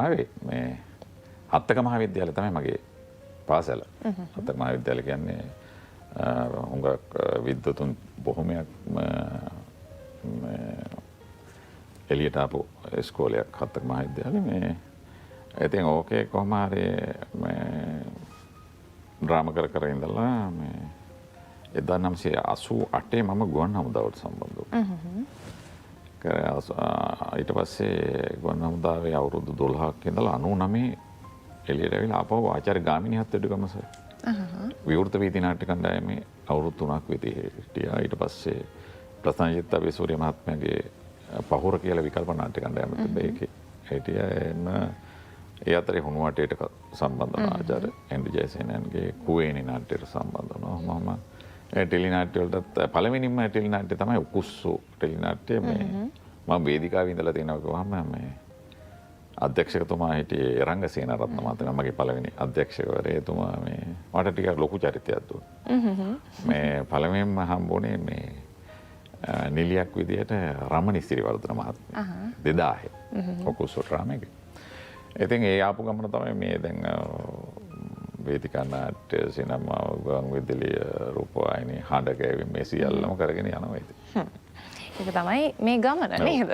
ආවේ මේ හත්තක මහාවිද්‍යාලය තමයි මගේ පාසල. හත්තක මහාවිද්‍යාලය කියන්නේ හුඟක් විද්වතුන් බොහොමයක් එළියට ආපු ඉස්කෝලයක් හත්තක මහාවිද්‍යාලය. මේ ඉතින් ඕකේ කොහොම හරි මේ ඩ්‍රාමා කර ඉඳලා මේ 1988 මම ගුවන් හමුදාවට සම්බන්ධ වුණා. ඊට පස්සේ ගුවන් හමුදාවේ අවුරුදු 12ක් ඉඳලා 99 එළියට ඇවිල්ලා ආපහු ආචාර්ය ගාමිණී හත්වැඩිගම සර්. විවෘත වීදි නාට්‍ය කණ්ඩායමේ අවුරුදු 3ක් විදිහට හිටියා. ඊට පස්සේ ප්‍රසන්නජිත් අබේසූරිය මහත්මයාගේ පහුර කියලා විකල්ප නාට්‍ය කණ්ඩායම තිබ්බේ ඒකේ. හිටියා ඒ අතරේ හුණුවටේට සම්බන්ධ වුණා ආචාර්ය එන්.ඩි. ජයසේනන්ගේ කුවේණි නාට්‍යයට සම්බන්ධ වුණා. මම ටෙලි නාට්‍ය වලට පළවෙනිම ටෙලි නාට්‍ය තමයි උකුස්සු ටෙලි නාට්‍ය. මේ මම වේදිකාවේ ඉඳලා තියෙනවා කිව්වම මේ අධ්‍යක්ෂකතුමා හිටියේ රංගසේන රත්න මහත්මයා මගේ පළවෙනි අධ්‍යක්ෂකවරයා. එතුමා මේ මට ටිකක් ලොකු චරිතයක් දුන්නා. මේ පළවෙනිම හම්බුනේ මේ නිලියක් විදියට රමණී සිරිවර්ධන මහත්මයා 2000 උකුස්සු ඩ්‍රාමා. ඉතින් ඒ ආපු ගමන තමයි මේ දැන් වේදිකා නාට්‍ය සිනමා ගුවන් විදුලි රූපවාහිනී හඬ කැවීම මේ සියල්ලම කරගෙන යනවා ඉතින්. ඒක තමයි මේ ගමන නේද?